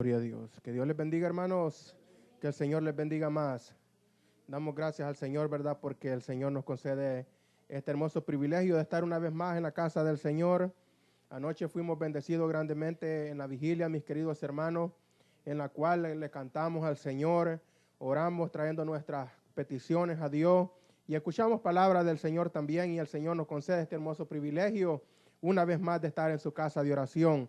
Gloria a Dios. Que Dios les bendiga, hermanos. Que el Señor les bendiga más. Damos gracias al Señor, ¿verdad? Porque el Señor nos concede este hermoso privilegio de estar una vez más en la casa del Señor. Anoche fuimos bendecidos grandemente en la vigilia, mis queridos hermanos, en la cual le cantamos al Señor, oramos trayendo nuestras peticiones a Dios y escuchamos palabras del Señor también, y el Señor nos concede este hermoso privilegio una vez más de estar en su casa de oración,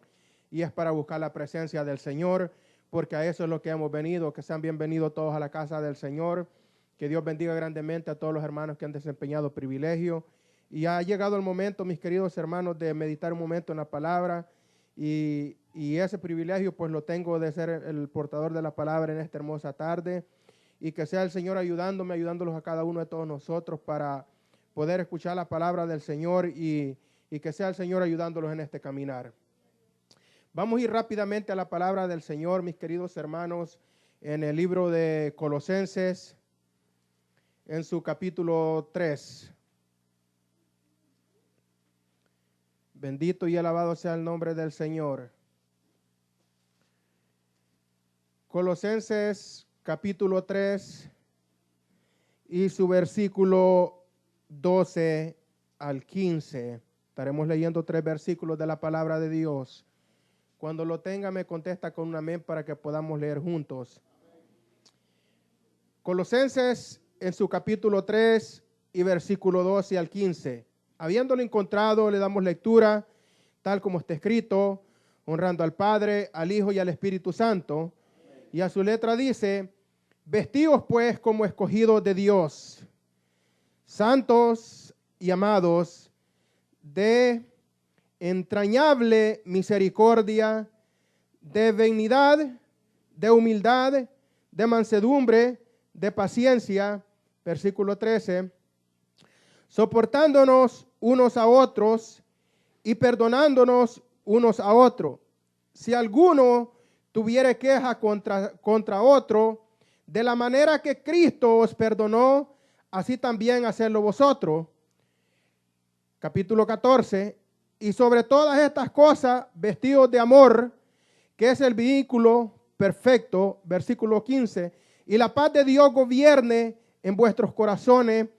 y es para buscar la presencia del Señor, porque a eso es lo que hemos venido. Que sean bienvenidos todos a la casa del Señor, que Dios bendiga grandemente a todos los hermanos que han desempeñado privilegio. Y ha llegado el momento, mis queridos hermanos, de meditar un momento en la palabra, y ese privilegio pues lo tengo de ser el portador de la palabra en esta hermosa tarde, y que sea el Señor ayudándolos a cada uno de todos nosotros para poder escuchar la palabra del Señor, y que sea el Señor ayudándolos en este caminar. Vamos a ir rápidamente a la palabra del Señor, mis queridos hermanos, en el libro de Colosenses, en su capítulo 3. Bendito y alabado sea el nombre del Señor. Colosenses capítulo 3 y su versículo 12 al 15. Estaremos leyendo 3 versículos de la palabra de Dios. Cuando lo tenga, me contesta con un amén para que podamos leer juntos. Colosenses en su capítulo 3 y versículo 12 al 15. Habiéndolo encontrado, le damos lectura, tal como está escrito, honrando al Padre, al Hijo y al Espíritu Santo. Y a su letra dice: vestidos pues como escogidos de Dios, santos y amados, de entrañable misericordia, de benignidad, de humildad, de mansedumbre, de paciencia. Versículo 13. Soportándonos unos a otros y perdonándonos unos a otros. Si alguno tuviere queja contra otro, de la manera que Cristo os perdonó, así también hacedlo vosotros. Capítulo 14. Y sobre todas estas cosas, vestidos de amor, que es el vínculo perfecto. Versículo 15. Y la paz de Dios gobierne en vuestros corazones,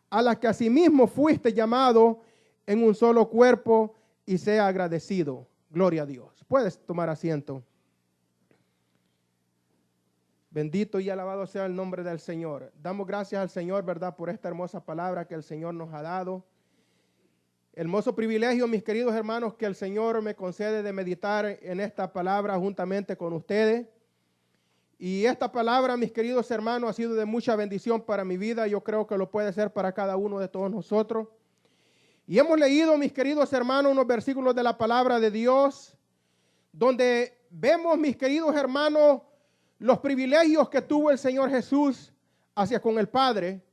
a las que asimismo fuiste llamado en un solo cuerpo, y sea agradecido. Gloria a Dios. Puedes tomar asiento. Bendito y alabado sea el nombre del Señor. Damos gracias al Señor, ¿verdad?, por esta hermosa palabra que el Señor nos ha dado. Hermoso privilegio, mis queridos hermanos, que el Señor me concede de meditar en esta palabra juntamente con ustedes. Y esta palabra, mis queridos hermanos, ha sido de mucha bendición para mi vida. Yo creo que lo puede ser para cada uno de todos nosotros. Y hemos leído, mis queridos hermanos, unos versículos de la palabra de Dios, donde vemos, mis queridos hermanos, los privilegios que tuvo el Señor Jesús hacia con el Padre.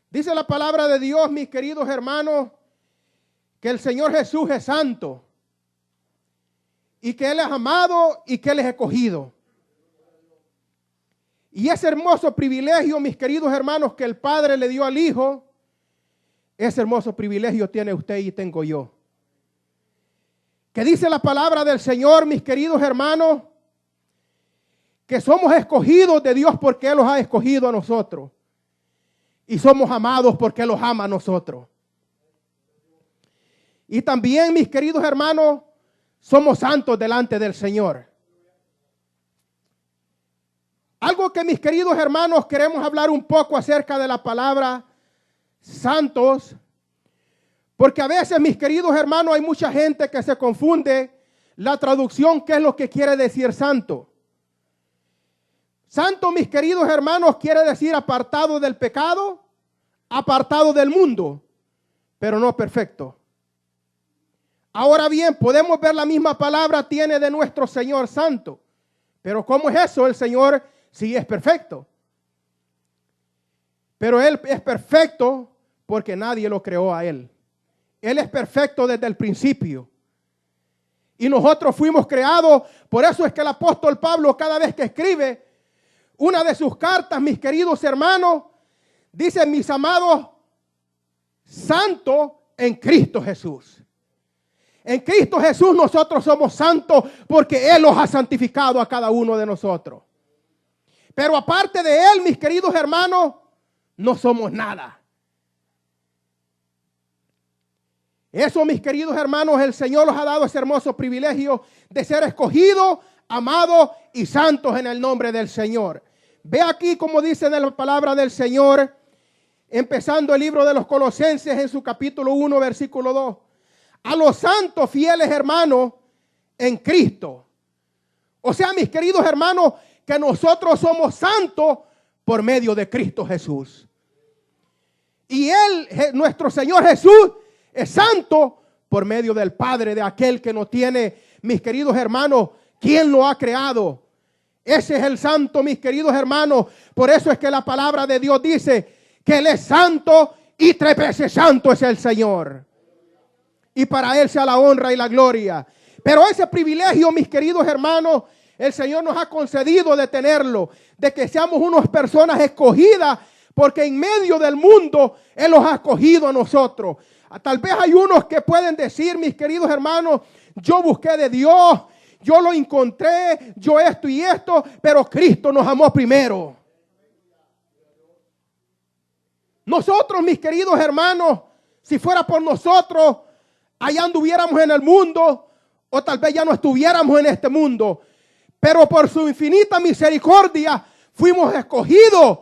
Dice la palabra de Dios, mis queridos hermanos, que el Señor Jesús es santo, y que Él es amado, y que Él es escogido. Y ese hermoso privilegio, mis queridos hermanos, que el Padre le dio al Hijo, ese hermoso privilegio tiene usted y tengo yo. Que dice la palabra del Señor, mis queridos hermanos, que somos escogidos de Dios porque Él los ha escogido a nosotros. Y somos amados porque Él los ama a nosotros. Y también, mis queridos hermanos, somos santos delante del Señor. Algo que, mis queridos hermanos, queremos hablar un poco acerca de la palabra santos, porque a veces, mis queridos hermanos, hay mucha gente que se confunde la traducción, qué es lo que quiere decir santo. Santo, mis queridos hermanos, quiere decir apartado del pecado, apartado del mundo, pero no perfecto. Ahora bien, podemos ver la misma palabra tiene de nuestro Señor santo, pero ¿cómo es eso? El Señor sí es perfecto, pero Él es perfecto porque nadie lo creó a Él. Él es perfecto desde el principio. Y nosotros fuimos creados. Por eso es que el apóstol Pablo, cada vez que escribe una de sus cartas, mis queridos hermanos, dice: mis amados santos en Cristo Jesús. En Cristo Jesús nosotros somos santos porque Él los ha santificado a cada uno de nosotros. Pero aparte de Él, mis queridos hermanos, no somos nada. Eso, mis queridos hermanos, el Señor nos ha dado ese hermoso privilegio de ser escogidos, amados y santos en el nombre del Señor. Ve aquí como dice en la palabra del Señor, empezando el libro de los Colosenses en su capítulo 1, versículo 2. A los santos fieles hermanos en Cristo. O sea, mis queridos hermanos, que nosotros somos santos por medio de Cristo Jesús. Y Él, nuestro Señor Jesús, es santo por medio del Padre, de aquel que nos tiene, mis queridos hermanos, ¿quién lo ha creado? Ese es el santo, mis queridos hermanos. Por eso es que la palabra de Dios dice que Él es santo y 3 veces santo es el Señor. Y para Él sea la honra y la gloria. Pero ese privilegio, mis queridos hermanos, el Señor nos ha concedido de tenerlo, de que seamos unas personas escogidas, porque en medio del mundo Él los ha escogido a nosotros. Tal vez hay unos que pueden decir, mis queridos hermanos, yo busqué de Dios, yo lo encontré, yo esto y esto, pero Cristo nos amó primero. Nosotros, mis queridos hermanos, si fuera por nosotros, allá anduviéramos en el mundo, o tal vez ya no estuviéramos en este mundo. Pero por su infinita misericordia fuimos escogidos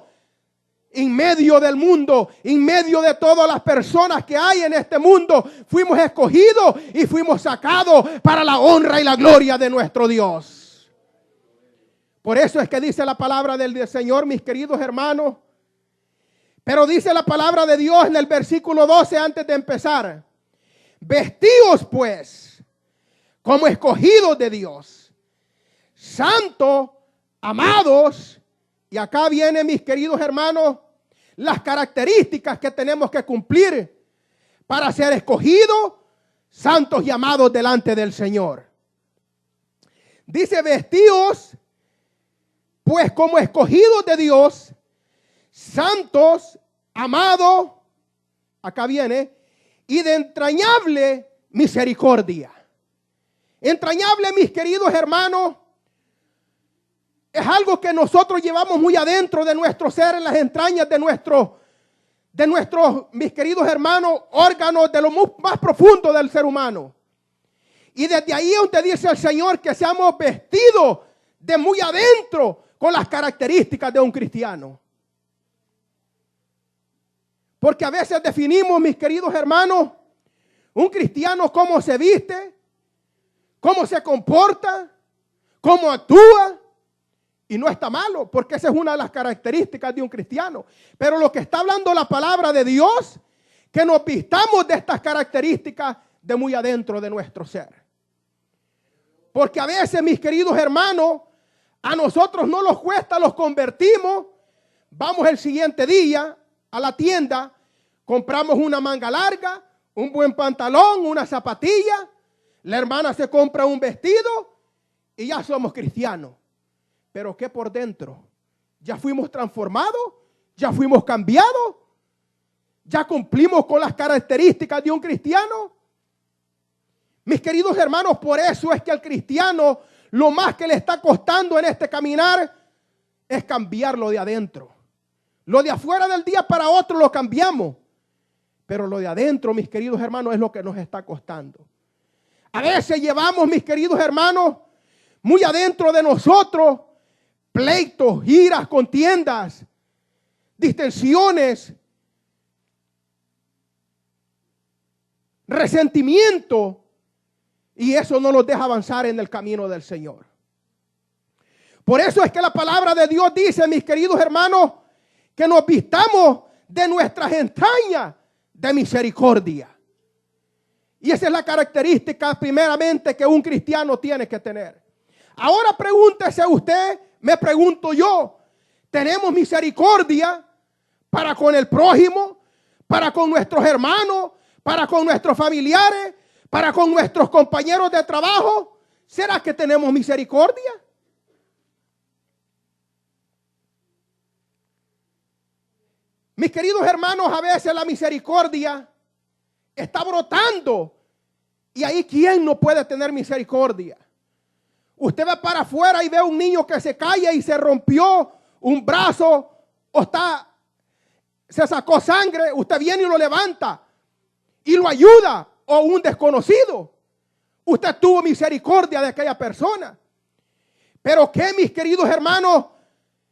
en medio del mundo, en medio de todas las personas que hay en este mundo. Fuimos escogidos y fuimos sacados para la honra y la gloria de nuestro Dios. Por eso es que dice la palabra del Señor, mis queridos hermanos. Pero dice la palabra de Dios en el versículo 12 antes de empezar. Vestíos pues como escogidos de Dios, santos, amados. Y acá vienen, mis queridos hermanos, las características que tenemos que cumplir para ser escogidos, santos y amados delante del Señor. Dice, vestíos pues como escogidos de Dios, santos, amados, acá viene, y de entrañable misericordia. Entrañable, mis queridos hermanos, es algo que nosotros llevamos muy adentro de nuestro ser, en las entrañas de nuestros, mis queridos hermanos, órganos de lo más profundo del ser humano. Y desde ahí es donde dice el Señor que seamos vestidos de muy adentro con las características de un cristiano. Porque a veces definimos, mis queridos hermanos, un cristiano cómo se viste, cómo se comporta, cómo actúa. Y no está malo, porque esa es una de las características de un cristiano. Pero lo que está hablando la palabra de Dios, que nos vistamos de estas características de muy adentro de nuestro ser. Porque a veces, mis queridos hermanos, a nosotros no nos cuesta, los convertimos. Vamos el siguiente día a la tienda, compramos una manga larga, un buen pantalón, una zapatilla. La hermana se compra un vestido y ya somos cristianos. Pero ¿qué por dentro? ¿Ya fuimos transformados? ¿Ya fuimos cambiados? ¿Ya cumplimos con las características de un cristiano? Mis queridos hermanos, por eso es que al cristiano lo más que le está costando en este caminar es cambiarlo de adentro. Lo de afuera del día para otro lo cambiamos. Pero lo de adentro, mis queridos hermanos, es lo que nos está costando. A veces llevamos, mis queridos hermanos, muy adentro de nosotros, pleitos, iras, contiendas, distensiones, resentimiento, y eso no nos deja avanzar en el camino del Señor. Por eso es que la palabra de Dios dice, mis queridos hermanos, que nos vistamos de nuestras entrañas de misericordia. Y esa es la característica primeramente que un cristiano tiene que tener. Ahora pregúntese usted, me pregunto yo, ¿tenemos misericordia para con el prójimo, para con nuestros hermanos, para con nuestros familiares, para con nuestros compañeros de trabajo? ¿Será que tenemos misericordia? Mis queridos hermanos, a veces la misericordia está brotando Y ahí, ¿quién no puede tener misericordia? Usted va para afuera y ve a un niño que se cae y se rompió un brazo o se sacó sangre. Usted viene y lo levanta y lo ayuda. O un desconocido. Usted tuvo misericordia de aquella persona. Pero ¿qué, mis queridos hermanos?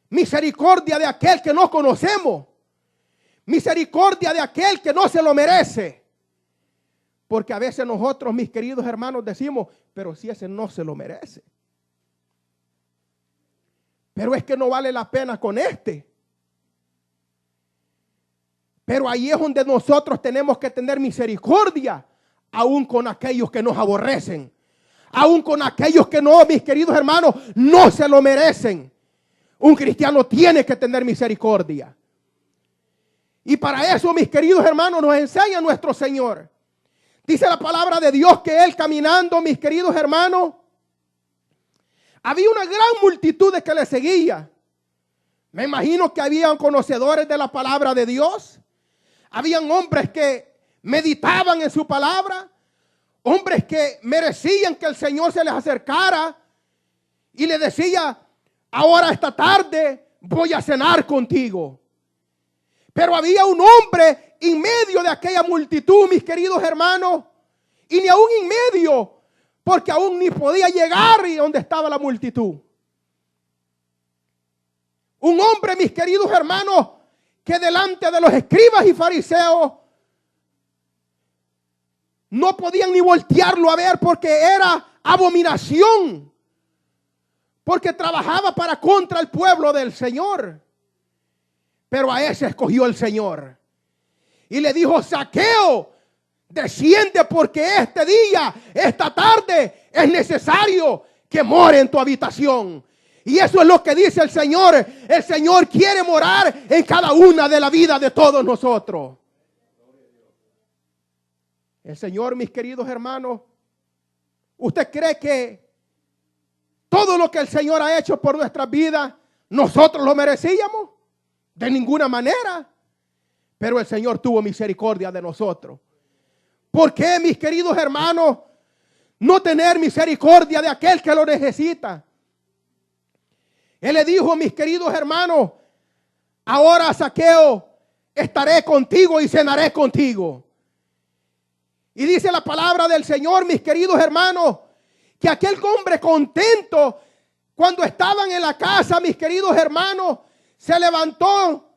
Misericordia de aquel que no conocemos. Misericordia de aquel que no se lo merece. Porque a veces nosotros, mis queridos hermanos, decimos, pero si ese no se lo merece. Pero es que no vale la pena con este. Pero ahí es donde nosotros tenemos que tener misericordia, aún con aquellos que nos aborrecen. Aún con aquellos que no, mis queridos hermanos, no se lo merecen. Un cristiano tiene que tener misericordia. Y para eso, mis queridos hermanos, nos enseña nuestro Señor. Dice la palabra de Dios que Él caminando, mis queridos hermanos, había una gran multitud de que le seguía. Me imagino que habían conocedores de la palabra de Dios. Habían hombres que meditaban en su palabra. Hombres que merecían que el Señor se les acercara y le decía, ahora esta tarde voy a cenar contigo. Pero había un hombre en medio de aquella multitud, mis queridos hermanos, y ni aún en medio, porque aún ni podía llegar y donde estaba la multitud. Un hombre, mis queridos hermanos, que delante de los escribas y fariseos no podían ni voltearlo a ver porque era abominación. Porque trabajaba para contra el pueblo del Señor. Pero a ese escogió el Señor. Y le dijo, Zaqueo, desciende porque este día, esta tarde, es necesario que more en tu habitación. Y eso es lo que dice el Señor. El Señor quiere morar en cada una de la vida de todos nosotros. El Señor, mis queridos hermanos, ¿usted cree que todo lo que el Señor ha hecho por nuestras vidas, nosotros lo merecíamos? De ninguna manera. Pero el Señor tuvo misericordia de nosotros. ¿Por qué, mis queridos hermanos, no tener misericordia de aquel que lo necesita? Él le dijo, mis queridos hermanos, ahora, Zaqueo, estaré contigo y cenaré contigo. Y dice la palabra del Señor, mis queridos hermanos, que aquel hombre contento, cuando estaban en la casa, mis queridos hermanos, se levantó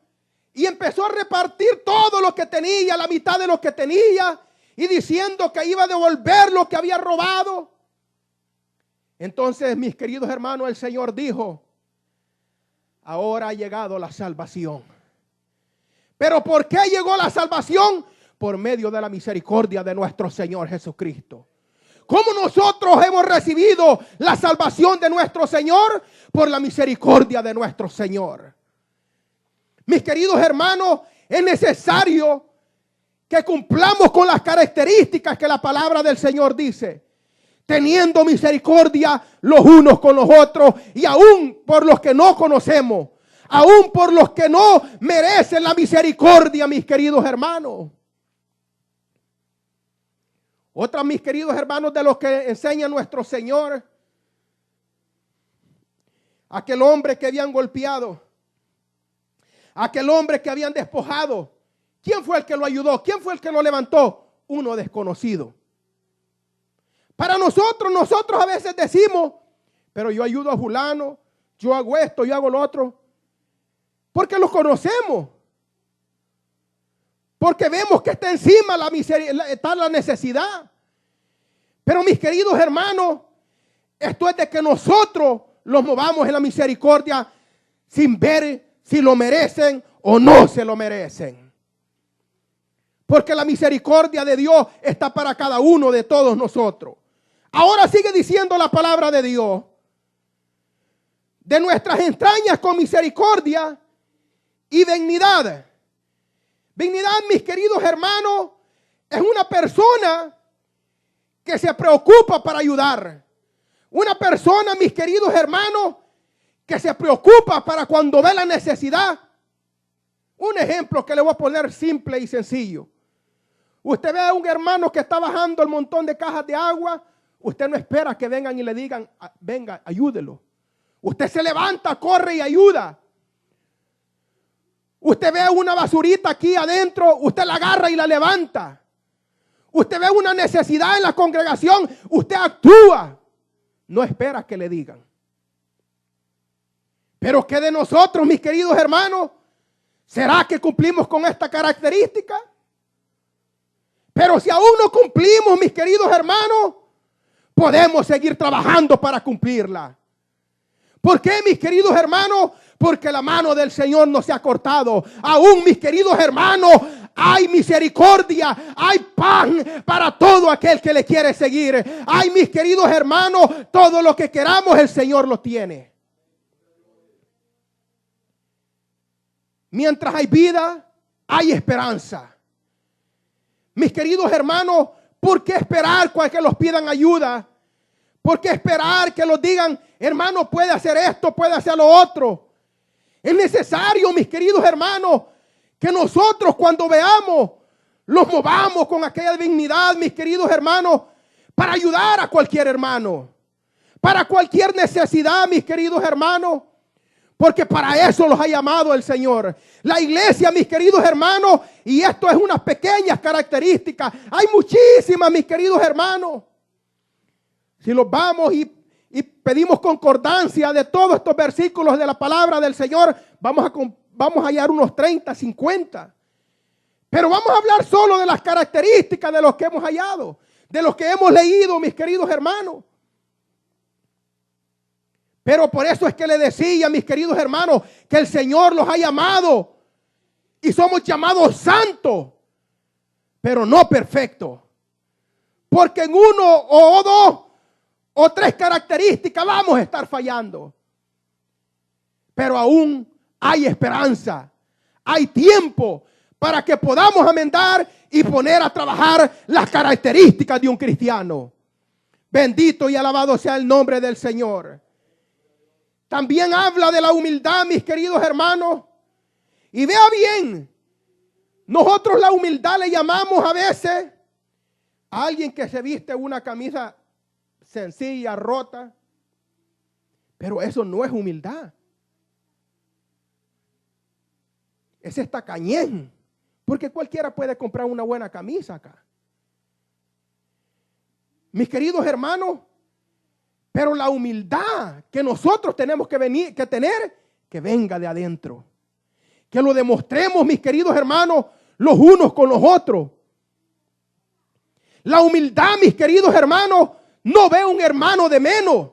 y empezó a repartir todo lo que tenía, la mitad de lo que tenía, y diciendo que iba a devolver lo que había robado. Entonces, mis queridos hermanos, el Señor dijo, ahora ha llegado la salvación. ¿Pero por qué llegó la salvación? Por medio de la misericordia de nuestro Señor Jesucristo. ¿Cómo nosotros hemos recibido la salvación de nuestro Señor? Por la misericordia de nuestro Señor. Mis queridos hermanos, es necesario que cumplamos con las características que la palabra del Señor dice. Teniendo misericordia los unos con los otros y aún por los que no conocemos. Aún por los que no merecen la misericordia, mis queridos hermanos. Otra, mis queridos hermanos, de los que enseña nuestro Señor. Aquel hombre que habían golpeado. Aquel hombre que habían despojado. ¿Quién fue el que lo ayudó? ¿Quién fue el que lo levantó? Uno desconocido. Para nosotros a veces decimos, pero yo ayudo a fulano, yo hago esto, yo hago lo otro. Porque los conocemos. Porque vemos que está encima está la necesidad. Pero mis queridos hermanos, esto es de que nosotros los movamos en la misericordia sin ver si lo merecen o no se lo merecen. Porque la misericordia de Dios está para cada uno de todos nosotros. Ahora sigue diciendo la palabra de Dios. De nuestras entrañas con misericordia y dignidad. Dignidad, mis queridos hermanos, es una persona que se preocupa para ayudar. Una persona, mis queridos hermanos, que se preocupa para cuando ve la necesidad. Un ejemplo que le voy a poner simple y sencillo. Usted ve a un hermano que está bajando el montón de cajas de agua. Usted no espera que vengan y le digan, venga, ayúdelo. Usted se levanta, corre y ayuda. Usted ve una basurita aquí adentro, usted la agarra y la levanta. Usted ve una necesidad en la congregación, usted actúa. No espera que le digan. Pero ¿qué de nosotros, mis queridos hermanos? ¿Será que cumplimos con esta característica? Pero si aún no cumplimos, mis queridos hermanos, podemos seguir trabajando para cumplirla. ¿Por qué, mis queridos hermanos? Porque la mano del Señor no se ha cortado. Aún, mis queridos hermanos, hay misericordia, hay pan para todo aquel que le quiere seguir. Ay, mis queridos hermanos, todo lo que queramos el Señor lo tiene. Mientras hay vida, hay esperanza. Mis queridos hermanos, ¿por qué esperar que los pidan ayuda? ¿Por qué esperar que los digan, hermano, puede hacer esto, puede hacer lo otro? Es necesario, mis queridos hermanos, que nosotros cuando veamos, los movamos con aquella dignidad, mis queridos hermanos, para ayudar a cualquier hermano, para cualquier necesidad, mis queridos hermanos. Porque para eso los ha llamado el Señor. La iglesia, mis queridos hermanos, y esto es unas pequeñas características. Hay muchísimas, mis queridos hermanos. Si los vamos y pedimos concordancia de todos estos versículos de la palabra del Señor, vamos a hallar unos 30, 50. Pero vamos a hablar solo de las características de los que hemos hallado, de los que hemos leído, mis queridos hermanos. Pero por eso es que le decía, mis queridos hermanos, que el Señor los ha llamado y somos llamados santos, pero no perfectos. Porque en uno o dos o tres características vamos a estar fallando. Pero aún hay esperanza, hay tiempo para que podamos amendar y poner a trabajar las características de un cristiano. Bendito y alabado sea el nombre del Señor. También habla de la humildad, mis queridos hermanos. Y vea bien, nosotros la humildad le llamamos a veces a alguien que se viste una camisa sencilla, rota. Pero eso no es humildad. Es tacañez. Porque cualquiera puede comprar una buena camisa acá. Mis queridos hermanos, pero la humildad que nosotros tenemos que tener, que venga de adentro. Que lo demostremos, mis queridos hermanos, los unos con los otros. La humildad, mis queridos hermanos, no ve un hermano de menos.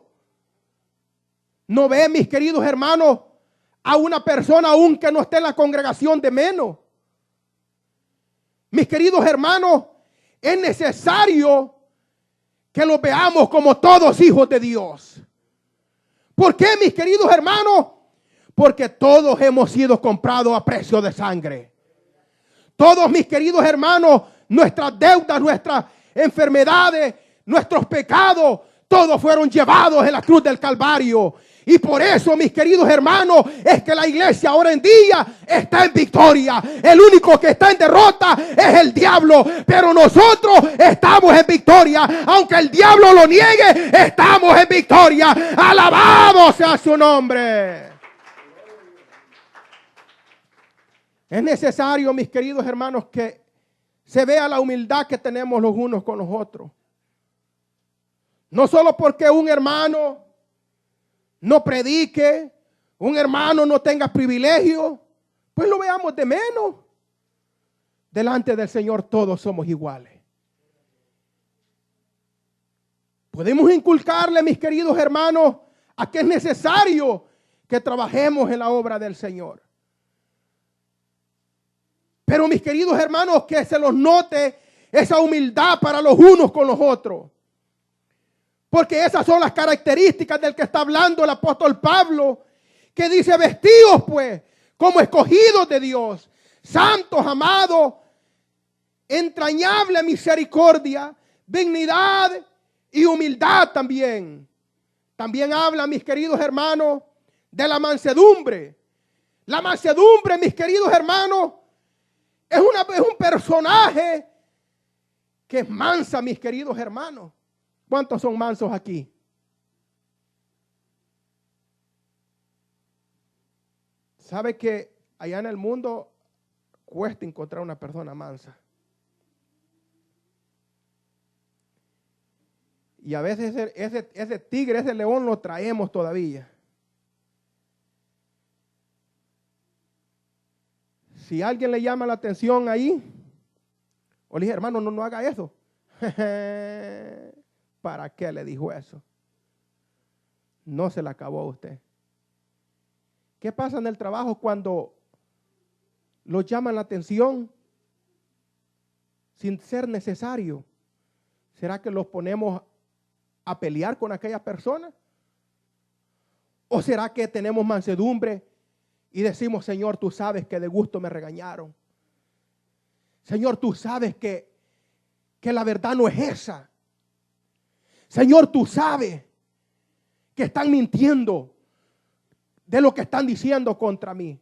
No ve, mis queridos hermanos, a una persona aún que no esté en la congregación de menos. Mis queridos hermanos, es necesario que los veamos como todos hijos de Dios. ¿Por qué, mis queridos hermanos? Porque todos hemos sido comprados a precio de sangre. Todos, mis queridos hermanos, nuestras deudas, nuestras enfermedades, nuestros pecados, todos fueron llevados en la cruz del Calvario. Y por eso, mis queridos hermanos, es que la iglesia ahora en día está en victoria. El único que está en derrota es el diablo. Pero nosotros estamos en victoria. Aunque el diablo lo niegue, estamos en victoria. Alabado sea su nombre. Es necesario, mis queridos hermanos, que se vea la humildad que tenemos los unos con los otros. No solo porque un hermano no predique, un hermano no tenga privilegio, pues lo veamos de menos. Delante del Señor todos somos iguales. Podemos inculcarle, mis queridos hermanos, a que es necesario que trabajemos en la obra del Señor. Pero, mis queridos hermanos, que se los note esa humildad para los unos con los otros. Porque esas son las características del que está hablando el apóstol Pablo, que dice, vestidos pues como escogidos de Dios, santos, amados, entrañable misericordia, dignidad y humildad también. También habla, mis queridos hermanos, de la mansedumbre. La mansedumbre, mis queridos hermanos, es un personaje que es mansa, mis queridos hermanos. ¿Cuántos son mansos aquí? ¿Sabe que allá en el mundo cuesta encontrar una persona mansa? Y a veces ese tigre, ese león lo traemos todavía. Si alguien le llama la atención ahí, o le dije, hermano, no haga eso. ¿Para qué le dijo eso? No se le acabó a usted. ¿Qué pasa en el trabajo cuando los llaman la atención sin ser necesario? ¿Será que los ponemos a pelear con aquella persona? ¿O será que tenemos mansedumbre y decimos, Señor, tú sabes que de gusto me regañaron? Señor, tú sabes que la verdad no es esa. Señor, tú sabes que están mintiendo de lo que están diciendo contra mí.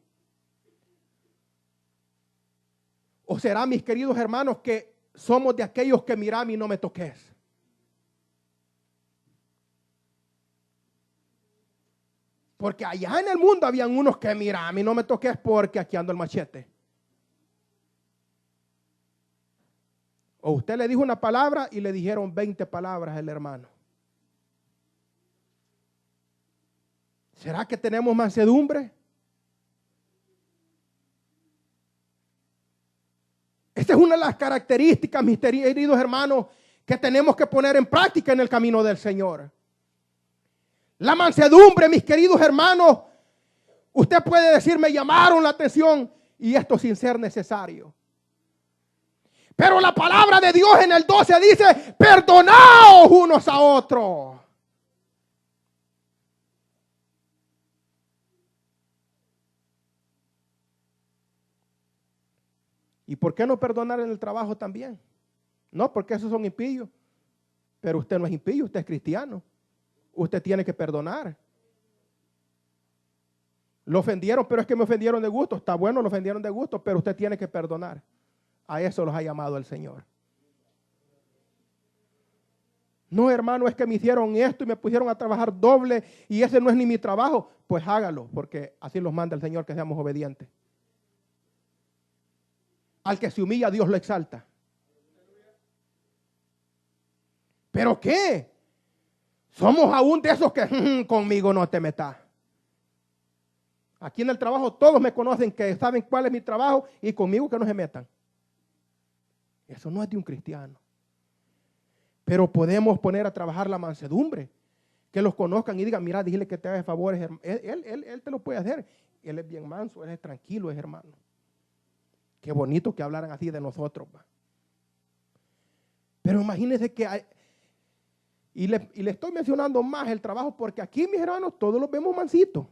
¿O será, mis queridos hermanos, que somos de aquellos que mirame y no me toques? Porque allá en el mundo habían unos que mirame y no me toques porque aquí ando el machete. O usted le dijo una palabra y le dijeron 20 palabras al hermano. ¿Será que tenemos mansedumbre? Esta es una de las características, mis queridos hermanos, que tenemos que poner en práctica en el camino del Señor. La mansedumbre, mis queridos hermanos, usted puede decir, me llamaron la atención y esto sin ser necesario. Pero la palabra de Dios en el 12 dice, perdonaos unos a otros. ¿Y por qué no perdonar en el trabajo también? No, porque esos son impíos. Pero usted no es impío, usted es cristiano. Usted tiene que perdonar. Lo ofendieron, pero es que me ofendieron de gusto. Está bueno, lo ofendieron de gusto, pero usted tiene que perdonar. A eso los ha llamado el Señor. No, hermano, es que me hicieron esto y me pusieron a trabajar doble y ese no es ni mi trabajo. Pues hágalo, porque así los manda el Señor, que seamos obedientes. Al que se humilla, Dios lo exalta. ¿Pero qué? Somos aún de esos que conmigo no te metas. Aquí en el trabajo todos me conocen, que saben cuál es mi trabajo y conmigo que no se metan. Eso no es de un cristiano. Pero podemos poner a trabajar la mansedumbre. Que los conozcan y digan, mira, dile que te haga favores. Él te lo puede hacer. Él es bien manso, él es tranquilo, es hermano. Qué bonito que hablaran así de nosotros. ¿Va? Pero imagínense que hay, y le estoy mencionando más el trabajo porque aquí, mis hermanos, todos los vemos mansitos.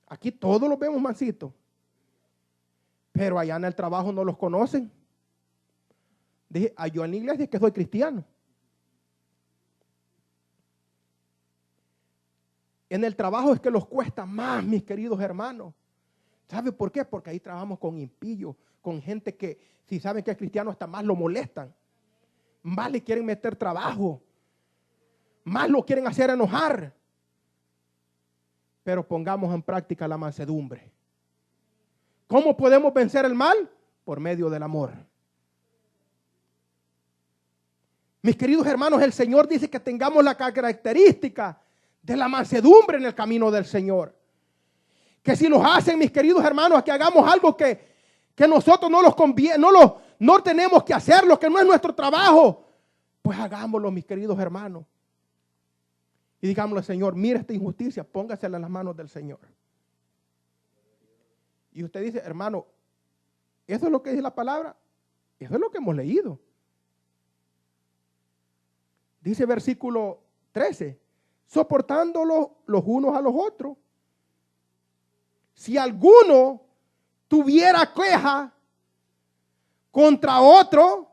Aquí todos los vemos mansitos. Pero allá en el trabajo no los conocen. Dije, yo en la iglesia es que soy cristiano. En el trabajo es que los cuesta más, mis queridos hermanos. ¿Sabe por qué? Porque ahí trabajamos con impíos, con gente que si saben que es cristiano hasta más lo molestan. Más le quieren meter trabajo. Más lo quieren hacer enojar. Pero pongamos en práctica la mansedumbre. ¿Cómo podemos vencer el mal? Por medio del amor. Mis queridos hermanos, el Señor dice que tengamos la característica de la mansedumbre en el camino del Señor. Que si nos hacen, mis queridos hermanos, que hagamos algo que nosotros no nos conviene, no tenemos que hacerlo, que no es nuestro trabajo, pues hagámoslo, mis queridos hermanos. Y digámosle, Señor, mira esta injusticia, póngasela en las manos del Señor. Y usted dice, hermano, ¿eso es lo que dice la palabra? Eso es lo que hemos leído. Dice versículo 13, soportándolo los unos a los otros. Si alguno tuviera queja contra otro,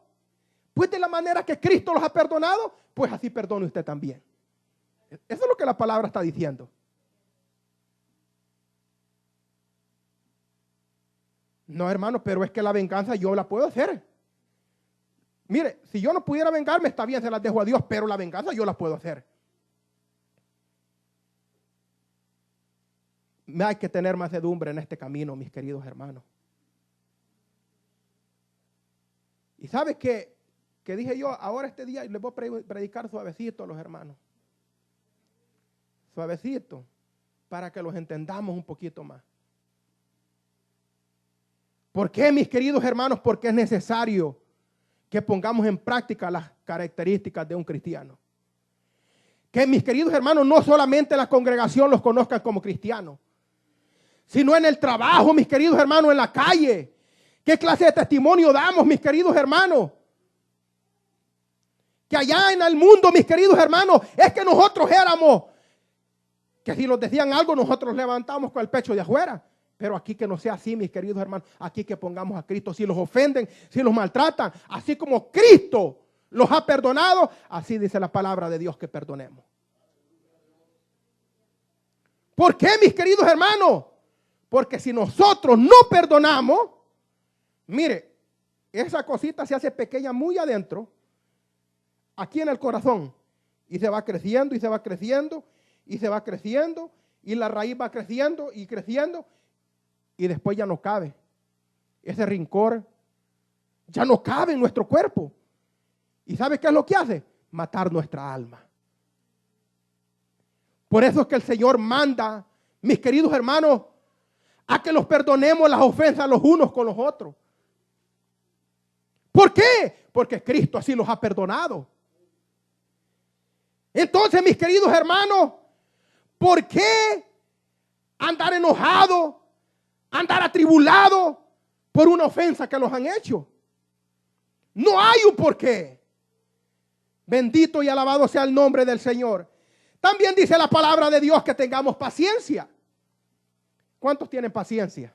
pues de la manera que Cristo los ha perdonado, pues así perdone usted también. Eso es lo que la palabra está diciendo. No, hermano, pero es que la venganza yo la puedo hacer. Mire, si yo no pudiera vengarme, está bien, se las dejo a Dios, pero la venganza yo la puedo hacer. Hay que tener mansedumbre en este camino, mis queridos hermanos. Y ¿sabe qué? Que dije yo, ahora este día les voy a predicar suavecito a los hermanos. Suavecito, para que los entendamos un poquito más. ¿Por qué, mis queridos hermanos? Porque es necesario que pongamos en práctica las características de un cristiano. Que, mis queridos hermanos, no solamente la congregación los conozcan como cristianos, sino en el trabajo, mis queridos hermanos, en la calle. ¿Qué clase de testimonio damos, mis queridos hermanos? Que allá en el mundo, mis queridos hermanos, es que nosotros éramos, que si nos decían algo, nosotros levantamos con el pecho de afuera. Pero aquí que no sea así, mis queridos hermanos. Aquí que pongamos a Cristo. Si los ofenden, si los maltratan, así como Cristo los ha perdonado, así dice la palabra de Dios que perdonemos. ¿Por qué, mis queridos hermanos? Porque si nosotros no perdonamos, mire, esa cosita se hace pequeña muy adentro, aquí en el corazón, y se va creciendo, y se va creciendo, y se va creciendo, y la raíz va creciendo y creciendo, y después ya no cabe. Ese rencor ya no cabe en nuestro cuerpo. ¿Y sabe qué es lo que hace? Matar nuestra alma. Por eso es que el Señor manda, mis queridos hermanos, a que los perdonemos las ofensas los unos con los otros. ¿Por qué? Porque Cristo así los ha perdonado. Entonces, mis queridos hermanos, ¿por qué andar enojado, andar atribulado por una ofensa que los han hecho? No hay un porqué. Bendito y alabado sea el nombre del Señor. También dice la palabra de Dios que tengamos paciencia. ¿Cuántos tienen paciencia?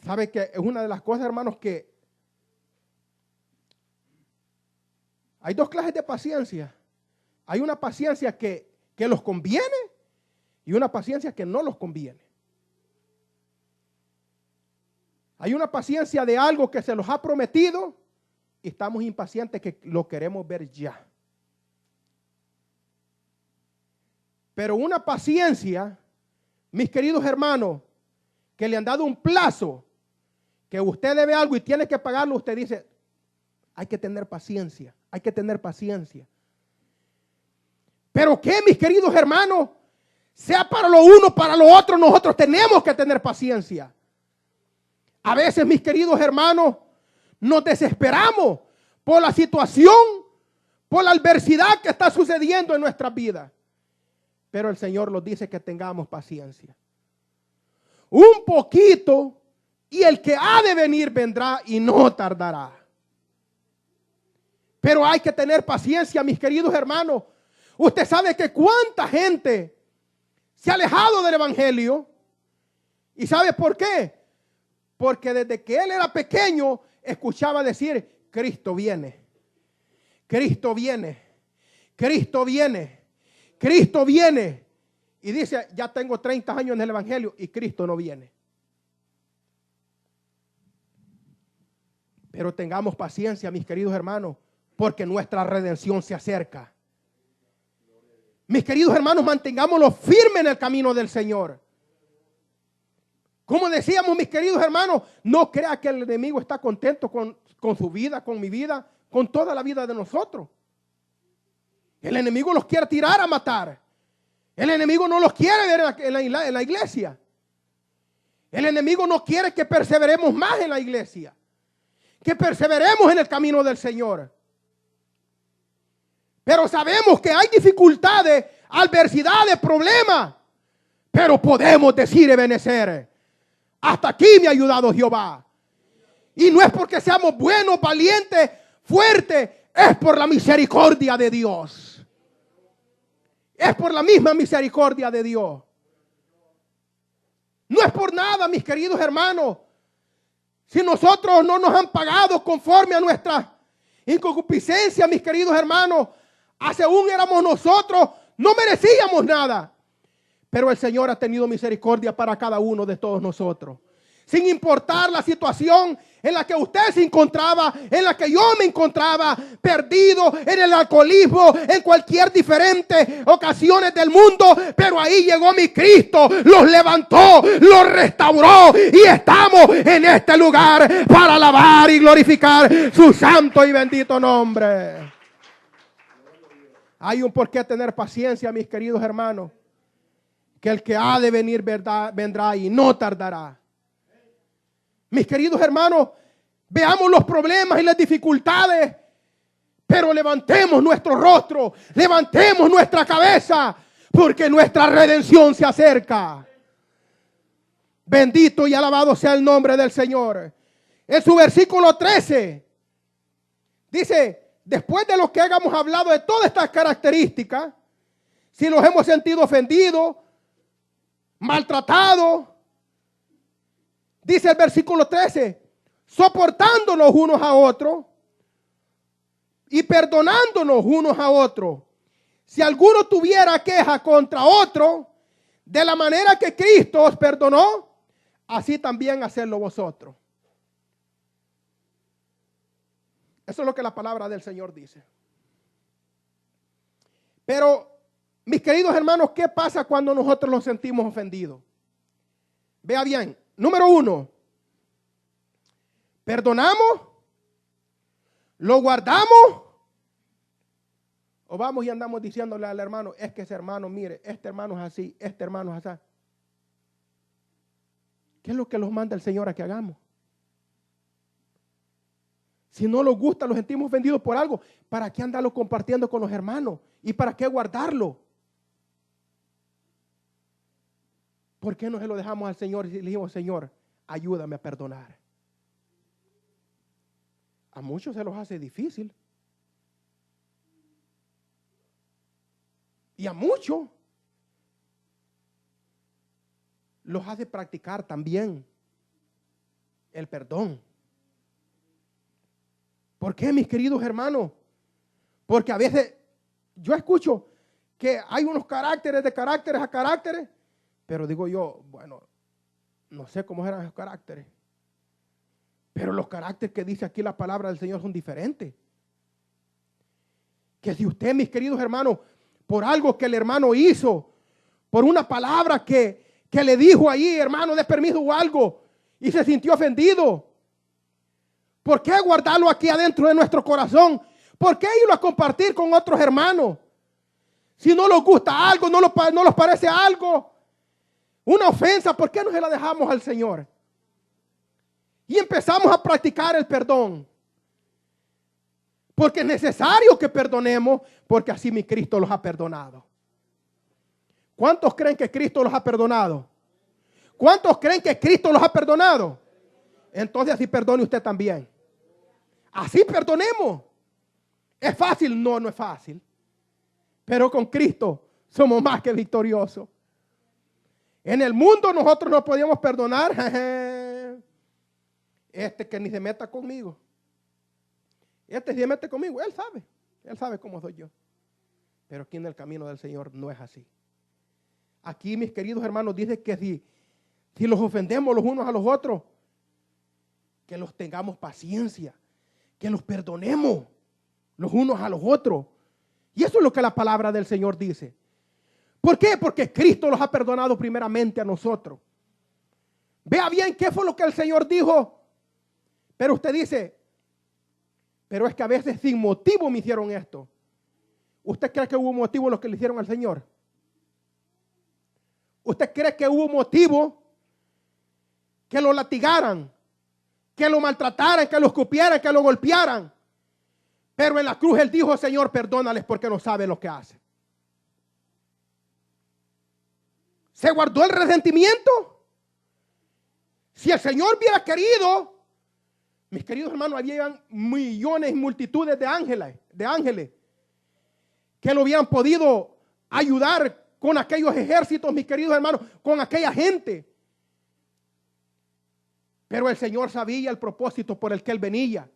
¿Sabe que es una de las cosas, hermanos, que hay dos clases de paciencia? Hay una paciencia que los conviene y una paciencia que no los conviene. Hay una paciencia de algo que se los ha prometido y estamos impacientes que lo queremos ver ya. Pero una paciencia, mis queridos hermanos, que le han dado un plazo, que usted debe algo y tiene que pagarlo, usted dice, hay que tener paciencia, hay que tener paciencia. Pero que, mis queridos hermanos, sea para lo uno, para lo otro, nosotros tenemos que tener paciencia. A veces, mis queridos hermanos, nos desesperamos por la situación, por la adversidad que está sucediendo en nuestras vidas. Pero el Señor nos dice que tengamos paciencia. Un poquito y el que ha de venir vendrá y no tardará. Pero hay que tener paciencia, mis queridos hermanos. Usted sabe que cuánta gente se ha alejado del evangelio. ¿Y sabe por qué? Porque desde que él era pequeño escuchaba decir, Cristo viene, Cristo viene, Cristo viene, Cristo viene. Y dice, ya tengo 30 años en el evangelio y Cristo no viene. Pero tengamos paciencia, mis queridos hermanos, porque nuestra redención se acerca. Mis queridos hermanos, mantengámonos firmes en el camino del Señor. Como decíamos, mis queridos hermanos, no crea que el enemigo está contento con su vida, con mi vida, con toda la vida de nosotros. El enemigo los quiere tirar a matar. El enemigo no los quiere ver en la iglesia. El enemigo no quiere que perseveremos más en la iglesia. Que perseveremos en el camino del Señor. Pero sabemos que hay dificultades, adversidades, problemas. Pero podemos decir, Ebenezer, hasta aquí me ha ayudado Jehová. Y no es porque seamos buenos, valientes, fuertes, es por la misericordia de Dios. Es por la misma misericordia de Dios. No es por nada, mis queridos hermanos. Si nosotros no nos han pagado conforme a nuestra inconcupiscencia, mis queridos hermanos, hace aún éramos nosotros, no merecíamos nada. Pero el Señor ha tenido misericordia para cada uno de todos nosotros. Sin importar la situación en la que usted se encontraba, en la que yo me encontraba, perdido en el alcoholismo, en cualquier diferente ocasiones del mundo, pero ahí llegó mi Cristo, los levantó, los restauró y estamos en este lugar para alabar y glorificar su santo y bendito nombre. Hay un por qué tener paciencia, mis queridos hermanos, que el que ha de venir vendrá y no tardará. Mis queridos hermanos, veamos los problemas y las dificultades, pero levantemos nuestro rostro, levantemos nuestra cabeza, porque nuestra redención se acerca. Bendito y alabado sea el nombre del Señor. En su versículo 13, dice, después de lo que hayamos hablado de todas estas características, si nos hemos sentido ofendidos, maltratados, dice el versículo 13, soportándonos unos a otros y perdonándonos unos a otros. Si alguno tuviera queja contra otro, de la manera que Cristo os perdonó, así también hacedlo vosotros. Eso es lo que la palabra del Señor dice. Pero, mis queridos hermanos, ¿qué pasa cuando nosotros nos sentimos ofendidos? Vea bien. Número 1, perdonamos, lo guardamos, o vamos y andamos diciéndole al hermano, es que ese hermano, mire, este hermano es así, este hermano es así. ¿Qué es lo que nos manda el Señor a que hagamos? Si no nos gusta, los sentimos ofendidos por algo, ¿para qué andarlo compartiendo con los hermanos? ¿Y para qué guardarlo? ¿Por qué no se lo dejamos al Señor y le dijimos, Señor, ayúdame a perdonar? A muchos se los hace difícil. Y a muchos los hace practicar también el perdón. ¿Por qué, mis queridos hermanos? Porque a veces yo escucho que hay unos caracteres de caracteres a caracteres, pero digo yo, bueno, no sé cómo eran esos caracteres, pero los caracteres que dice aquí la palabra del Señor son diferentes. Que si usted, mis queridos hermanos, por algo que el hermano hizo, por una palabra que le dijo ahí, hermano, de permiso o algo, y se sintió ofendido, ¿por qué guardarlo aquí adentro de nuestro corazón? ¿Por qué irlo a compartir con otros hermanos? Si no les gusta algo, no les parece algo, una ofensa, ¿por qué no se la dejamos al Señor? Y empezamos a practicar el perdón. Porque es necesario que perdonemos, porque así mi Cristo los ha perdonado. ¿Cuántos creen que Cristo los ha perdonado? ¿Cuántos creen que Cristo los ha perdonado? Entonces así perdone usted también. Así perdonemos. ¿Es fácil? No, no es fácil. Pero con Cristo somos más que victoriosos. En el mundo nosotros no podíamos perdonar. Este que ni se meta conmigo. Este se mete conmigo. Él sabe cómo soy yo. Pero aquí en el camino del Señor no es así. Aquí, mis queridos hermanos, dice que si los ofendemos los unos a los otros, que los tengamos paciencia, que los perdonemos los unos a los otros. Y eso es lo que la palabra del Señor dice. ¿Por qué? Porque Cristo los ha perdonado primeramente a nosotros. Vea bien qué fue lo que el Señor dijo. Pero usted dice, pero es que a veces sin motivo me hicieron esto. ¿Usted cree que hubo motivo lo que le hicieron al Señor? ¿Usted cree que hubo motivo que lo latigaran, que lo maltrataran, que lo escupieran, que lo golpearan? Pero en la cruz Él dijo, Señor, perdónales porque no saben lo que hacen. ¿Se guardó el resentimiento? Si el Señor hubiera querido, mis queridos hermanos, habían millones y multitudes de ángeles que lo hubieran podido ayudar con aquellos ejércitos, mis queridos hermanos, con aquella gente. Pero el Señor sabía el propósito por el que Él venía.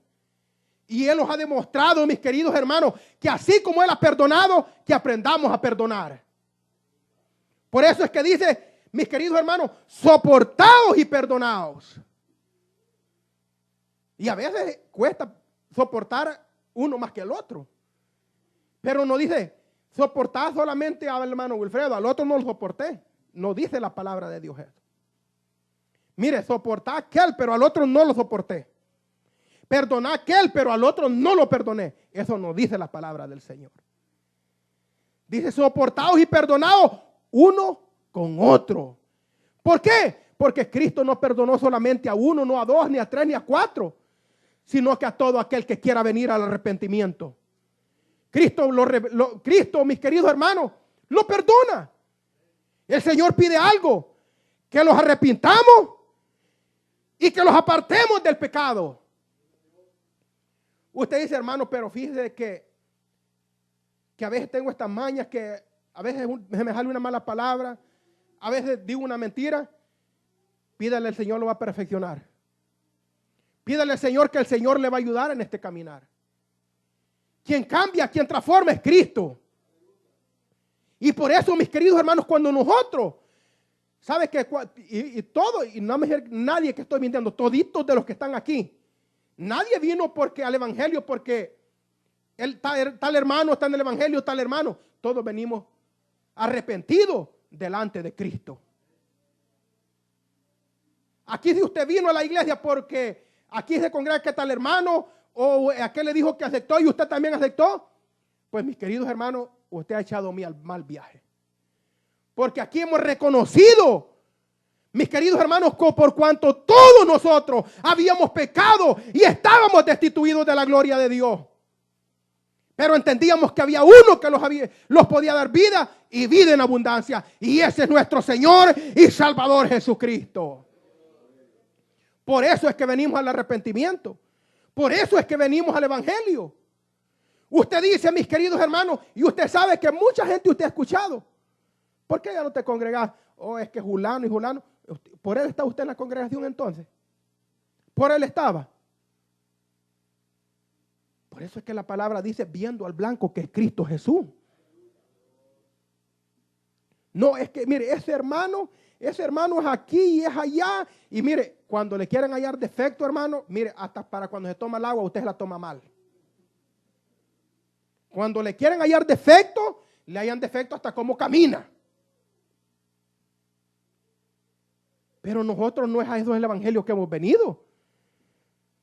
Y Él nos ha demostrado, mis queridos hermanos, que así como Él ha perdonado, que aprendamos a perdonar. Por eso es que dice, mis queridos hermanos, soportaos y perdonaos. Y a veces cuesta soportar uno más que el otro. Pero no dice, soportar solamente al hermano Wilfredo, al otro no lo soporté. No dice la palabra de Dios eso. Mire, soportar a aquel, pero al otro no lo soporté. Perdonar a aquel, pero al otro no lo perdoné. Eso no dice la palabra del Señor. Dice, soportados y perdonados uno con otro. ¿Por qué? Porque Cristo no perdonó solamente a uno, no a dos, ni a tres, ni a cuatro, sino que a todo aquel que quiera venir al arrepentimiento. Cristo, mis queridos hermanos, lo perdona. El Señor pide algo, que los arrepintamos y que los apartemos del pecado. Usted dice, hermano, pero fíjese que a veces tengo estas mañas, que a veces me sale una mala palabra, a veces digo una mentira. Pídale al Señor, lo va a perfeccionar. Pídale al Señor que el Señor le va a ayudar en este caminar. Quien cambia, quien transforma es Cristo. Y por eso, mis queridos hermanos, cuando nosotros, ¿sabe qué? Y no me dice nadie que estoy mintiendo, toditos de los que están aquí. Nadie vino porque al evangelio, porque tal hermano está en el evangelio, tal hermano. Todos venimos arrepentidos delante de Cristo. Aquí si usted vino a la iglesia porque aquí se congrega que tal hermano, o aquel le dijo que aceptó y usted también aceptó, pues mis queridos hermanos, usted ha echado mal viaje. Porque aquí hemos reconocido, mis queridos hermanos, por cuanto todos nosotros habíamos pecado y estábamos destituidos de la gloria de Dios. Pero entendíamos que había uno que los podía dar vida y vida en abundancia. Y ese es nuestro Señor y Salvador Jesucristo. Por eso es que venimos al arrepentimiento. Por eso es que venimos al evangelio. Usted dice, mis queridos hermanos, y usted sabe que mucha gente usted ha escuchado. ¿Por qué ya no te congregas? Oh, es que Julano y Julano. ¿Por él está usted en la congregación entonces? ¿Por él estaba? Por eso es que la palabra dice, viendo al blanco, que es Cristo Jesús. No, es que, mire, ese hermano es aquí y es allá. Y mire, cuando le quieran hallar defecto, hermano, mire, hasta para cuando se toma el agua, usted la toma mal. Cuando le quieren hallar defecto, le hallan defecto hasta cómo camina. Pero nosotros no es a eso el evangelio que hemos venido.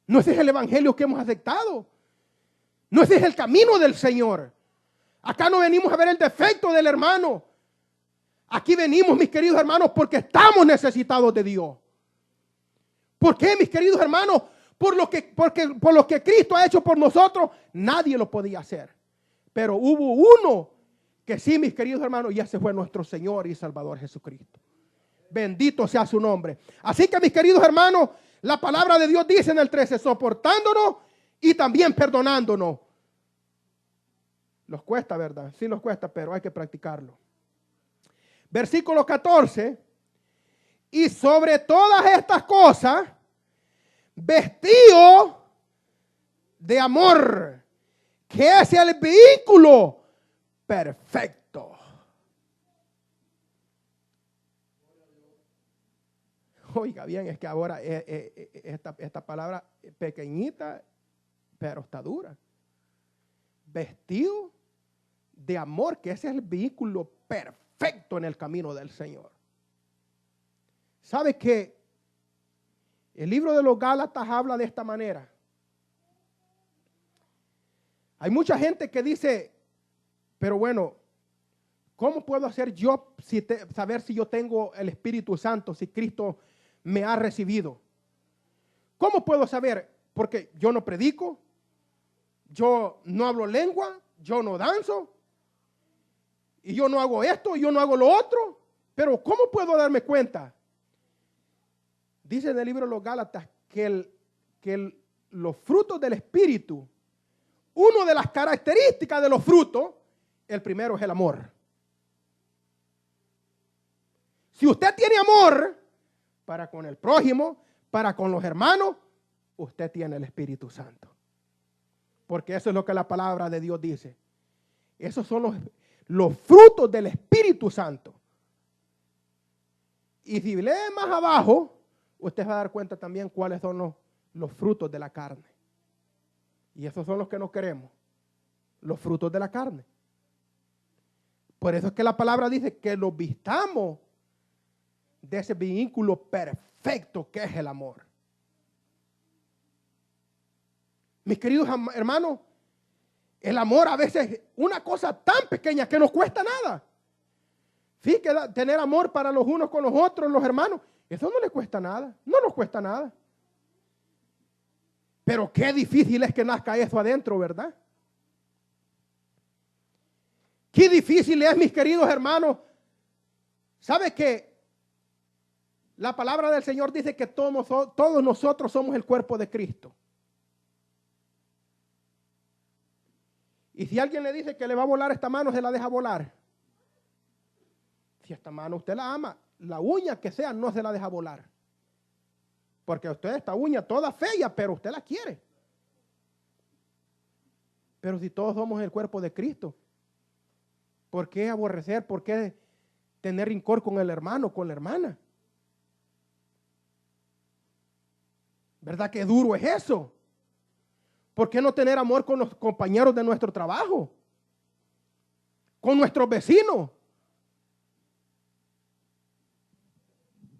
No ese es el evangelio que hemos aceptado. No ese es el camino del Señor. Acá no venimos a ver el defecto del hermano. Aquí venimos, mis queridos hermanos, porque estamos necesitados de Dios. ¿Por qué, mis queridos hermanos? Por lo que Cristo ha hecho por nosotros, nadie lo podía hacer. Pero hubo uno que sí, mis queridos hermanos, y ese fue nuestro Señor y Salvador Jesucristo. Bendito sea su nombre. Así que, mis queridos hermanos, la palabra de Dios dice en el 13, soportándonos y también perdonándonos. Los cuesta, ¿verdad? Sí los cuesta, pero hay que practicarlo. Versículo 14. Y sobre todas estas cosas, vestidos de amor, que es el vehículo perfecto. Oiga bien, es que ahora esta palabra pequeñita, pero está dura. Vestido de amor, que ese es el vehículo perfecto en el camino del Señor. ¿Sabe que el libro de los Gálatas habla de esta manera? Hay mucha gente que dice, pero bueno, ¿cómo puedo hacer yo saber si yo tengo el Espíritu Santo, si Cristo me ha recibido? ¿Cómo puedo saber? Porque yo no predico, yo no hablo lengua, yo no danzo, y yo no hago esto, yo no hago lo otro. Pero ¿cómo puedo darme cuenta? Dice en el libro de los Gálatas que los frutos del Espíritu, una de las características de los frutos, el primero es el amor. Si usted tiene amor para con el prójimo, para con los hermanos, usted tiene el Espíritu Santo. Porque eso es lo que la palabra de Dios dice. Esos son los frutos del Espíritu Santo. Y si lee más abajo, usted va a dar cuenta también cuáles son los frutos de la carne. Y esos son los que no queremos, los frutos de la carne. Por eso es que la palabra dice que los vistamos de ese vínculo perfecto que es el amor. Mis queridos hermanos, el amor a veces es una cosa tan pequeña que no cuesta nada. Sí, que tener amor para los unos con los otros, los hermanos, eso no les cuesta nada, no nos cuesta nada. Pero qué difícil es que nazca eso adentro, ¿verdad? Qué difícil es, mis queridos hermanos. ¿Sabe qué? La palabra del Señor dice que todos nosotros somos el cuerpo de Cristo. Y si alguien le dice que le va a volar esta mano, se la deja volar. Si esta mano usted la ama, la uña que sea, no se la deja volar. Porque usted esta uña toda fea, pero usted la quiere. Pero si todos somos el cuerpo de Cristo, ¿por qué aborrecer? ¿Por qué tener rencor con el hermano, con la hermana? ¿Verdad que duro es eso? ¿Por qué no tener amor con los compañeros de nuestro trabajo? Con nuestros vecinos.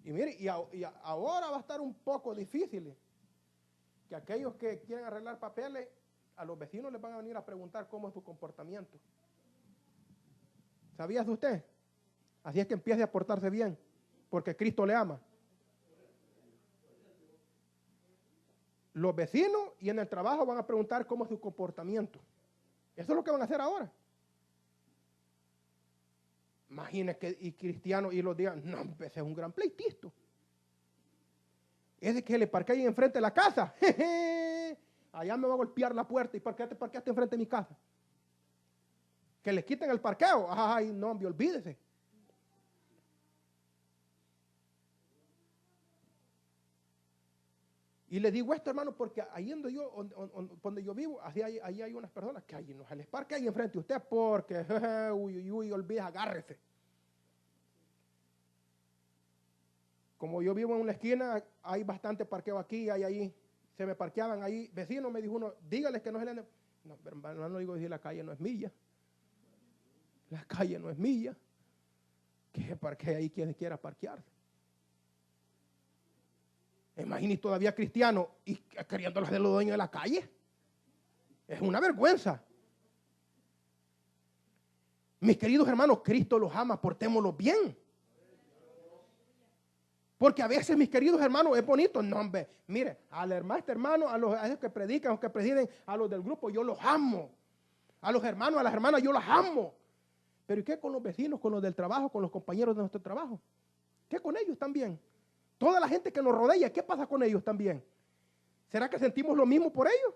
Y mire, y ahora va a estar un poco difícil. Que aquellos que quieren arreglar papeles, a los vecinos les van a venir a preguntar cómo es su comportamiento. ¿Sabías usted? Así es que empiece a portarse bien, porque Cristo le ama. Los vecinos y en el trabajo van a preguntar cómo es su comportamiento. Eso es lo que van a hacer ahora. Imagínese que y cristianos y los digan, no, ese es un gran pleitisto. Ese que le parquea ahí enfrente de la casa. Jeje, allá me va a golpear la puerta. ¿Y por qué te parqueaste enfrente de mi casa? Que le quiten el parqueo. Ay, no, olvídese. Y le digo esto, hermano, porque ahí donde yo vivo, ahí hay unas personas que ahí no se les parquea ahí enfrente de usted porque, uy, olvide, agárrese. Como yo vivo en una esquina, hay bastante parqueo aquí, hay ahí, se me parqueaban ahí. Vecino me dijo uno, dígales que no se le... No, hermano, no digo decir la calle no es mía. La calle no es mía. Que se parquee ahí quien quiera parquearse. Imagínese todavía cristiano y queriendo hacer los dueños de la calle. Es una vergüenza. Mis queridos hermanos, Cristo los ama, portémoslos bien. Porque a veces, mis queridos hermanos, es bonito. No, hombre, mire, al hermano, a esos que predican, a los que presiden, a los del grupo, yo los amo. A los hermanos, a las hermanas, yo las amo. Pero ¿y qué con los vecinos, con los del trabajo, con los compañeros de nuestro trabajo? ¿Qué con ellos también? Toda la gente que nos rodea, ¿qué pasa con ellos también? ¿Será que sentimos lo mismo por ellos?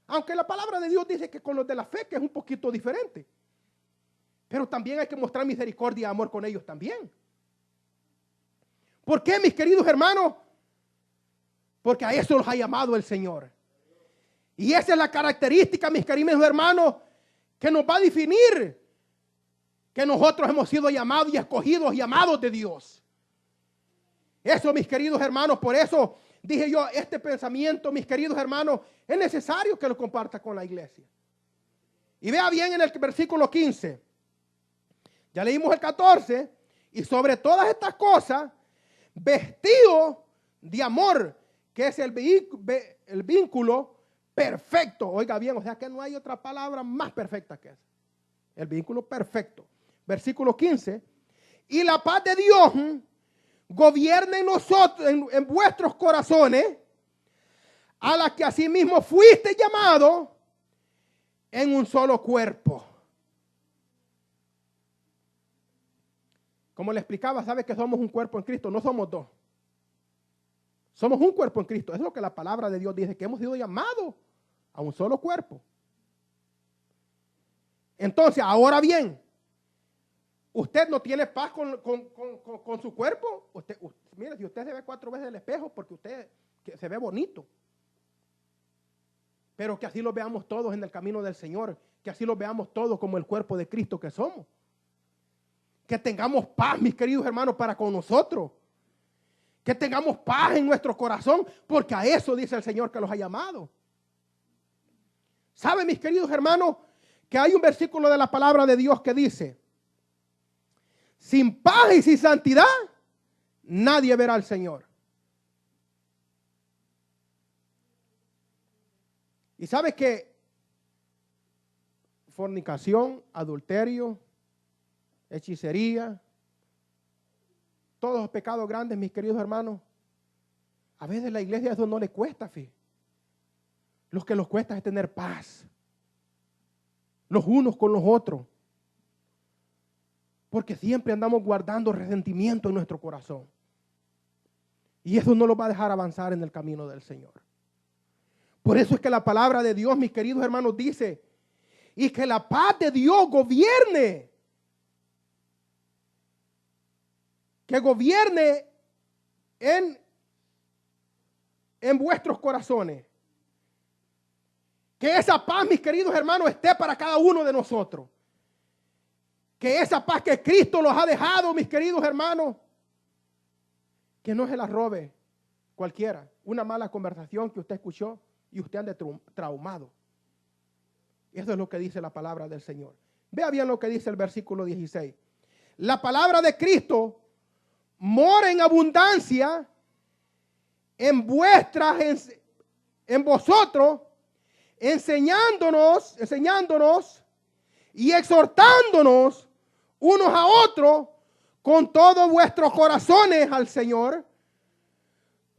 Aunque la palabra de Dios dice que con los de la fe, que es un poquito diferente. Pero también hay que mostrar misericordia y amor con ellos también. ¿Por qué, mis queridos hermanos? Porque a eso los ha llamado el Señor. Y esa es la característica, mis queridos hermanos, que nos va a definir que nosotros hemos sido llamados y escogidos y amados de Dios. Eso, mis queridos hermanos, por eso dije yo, este pensamiento, mis queridos hermanos, es necesario que lo comparta con la iglesia. Y vea bien en el versículo 15. Ya leímos el 14. Y sobre todas estas cosas, vestido de amor, que es el vínculo perfecto. Oiga bien, o sea que no hay otra palabra más perfecta que esa. El vínculo perfecto. Versículo 15. Y la paz de Dios gobierne en nosotros, en vuestros corazones, a la que asimismo fuiste llamado en un solo cuerpo. Como le explicaba, sabe que somos un cuerpo en Cristo, no somos dos. Somos un cuerpo en Cristo. Es lo que la palabra de Dios dice, que hemos sido llamados a un solo cuerpo. Entonces, ahora bien, usted no tiene paz con su cuerpo. Mire, si usted se ve 4 veces en el espejo, porque usted que se ve bonito. Pero que así lo veamos todos en el camino del Señor. Que así lo veamos todos como el cuerpo de Cristo que somos. Que tengamos paz, mis queridos hermanos, para con nosotros. Que tengamos paz en nuestro corazón, porque a eso dice el Señor que los ha llamado. ¿Saben, mis queridos hermanos, que hay un versículo de la palabra de Dios que dice: sin paz y sin santidad, nadie verá al Señor? Y sabes que fornicación, adulterio, hechicería, todos los pecados grandes, mis queridos hermanos, a veces la iglesia eso no le cuesta, fe. Lo que nos cuesta es tener paz los unos con los otros, porque siempre andamos guardando resentimiento en nuestro corazón, y eso no lo va a dejar avanzar en el camino del Señor. Por eso es que la palabra de Dios, mis queridos hermanos, dice: y que la paz de Dios gobierne, que gobierne en vuestros corazones. Que esa paz, mis queridos hermanos, esté para cada uno de nosotros. Que esa paz que Cristo los ha dejado, mis queridos hermanos, que no se la robe cualquiera. Una mala conversación que usted escuchó y usted ande traumado. Eso es lo que dice la palabra del Señor. Vea bien lo que dice el versículo 16. La palabra de Cristo mora en abundancia en vosotros, enseñándonos y exhortándonos unos a otros con todos vuestros corazones al Señor,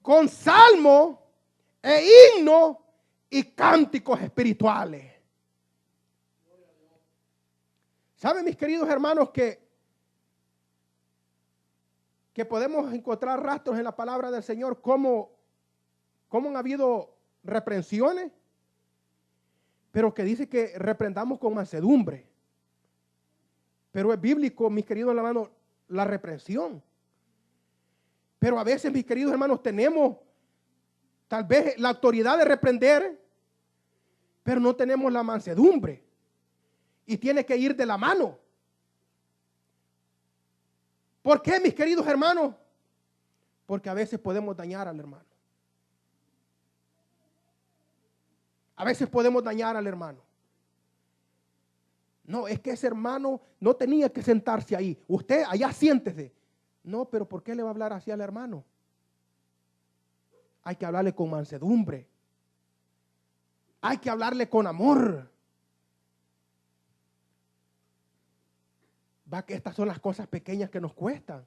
con salmos e himnos y cánticos espirituales. ¿Saben, mis queridos hermanos, que podemos encontrar rastros en la palabra del Señor cómo han habido reprensiones, pero que dice que reprendamos con mansedumbre? Pero es bíblico, mis queridos hermanos, la reprensión. Pero a veces, mis queridos hermanos, tenemos tal vez la autoridad de reprender, pero no tenemos la mansedumbre. Y tiene que ir de la mano. ¿Por qué, mis queridos hermanos? Porque a veces podemos dañar al hermano. A veces podemos dañar al hermano. No, es que ese hermano no tenía que sentarse ahí. Usted allá siéntese. No, pero ¿por qué le va a hablar así al hermano? Hay que hablarle con mansedumbre. Hay que hablarle con amor. Va, que estas son las cosas pequeñas que nos cuestan.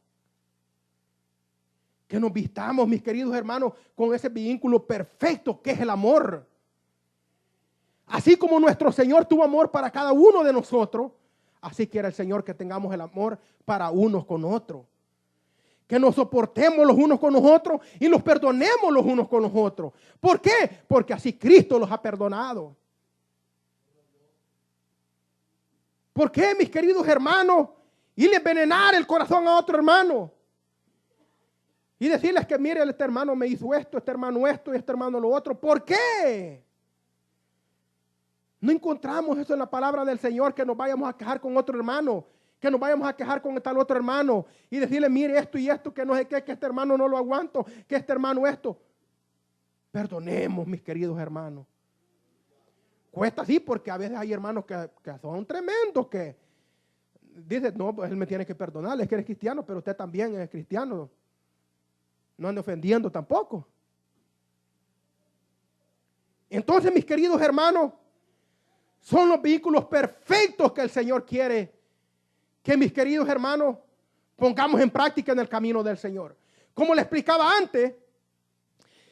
Que nos vistamos, mis queridos hermanos, con ese vínculo perfecto que es el amor. Así como nuestro Señor tuvo amor para cada uno de nosotros, así quiere el Señor que tengamos el amor para unos con otros. Que nos soportemos los unos con los otros y nos perdonemos los unos con los otros. ¿Por qué? Porque así Cristo los ha perdonado. ¿Por qué, mis queridos hermanos, ir a envenenar el corazón a otro hermano? Y decirles que mire, este hermano me hizo esto y este hermano lo otro. ¿Por qué? No encontramos eso en la palabra del Señor, que nos vayamos a quejar con otro hermano, que nos vayamos a quejar con tal otro hermano y decirle, mire esto y esto, que no sé qué, que este hermano no lo aguanto, que este hermano esto. Perdonemos, mis queridos hermanos. Cuesta así porque a veces hay hermanos que son tremendos, que dicen, no, pues él me tiene que perdonar, es que eres cristiano, pero usted también es cristiano. No ande ofendiendo tampoco. Entonces, mis queridos hermanos, son los vehículos perfectos que el Señor quiere que, mis queridos hermanos, pongamos en práctica en el camino del Señor. Como le explicaba antes,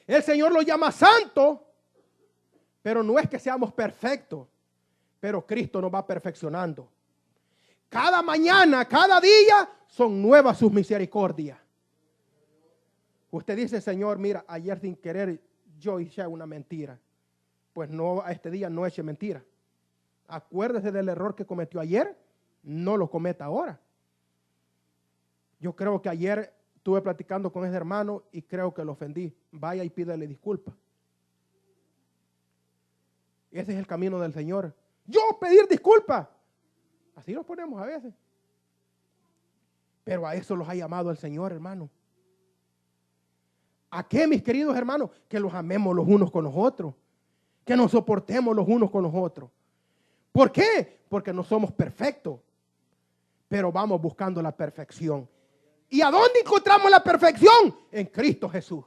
el Señor lo llama santo, pero no es que seamos perfectos, pero Cristo nos va perfeccionando. Cada mañana, cada día, son nuevas sus misericordias. Usted dice, Señor, mira, ayer sin querer yo hice una mentira. Pues no, a este día no eche mentira. Acuérdese del error que cometió ayer, no lo cometa ahora. Yo creo que ayer estuve platicando con ese hermano y creo que lo ofendí. Vaya y pídele disculpas. Ese es el camino del Señor. Yo pedir disculpas. Así nos ponemos a veces. Pero a eso los ha llamado el Señor, hermano. ¿A qué, mis queridos hermanos? Que los amemos los unos con los otros. Que nos soportemos los unos con los otros. ¿Por qué? Porque no somos perfectos. Pero vamos buscando la perfección. ¿Y a dónde encontramos la perfección? En Cristo Jesús.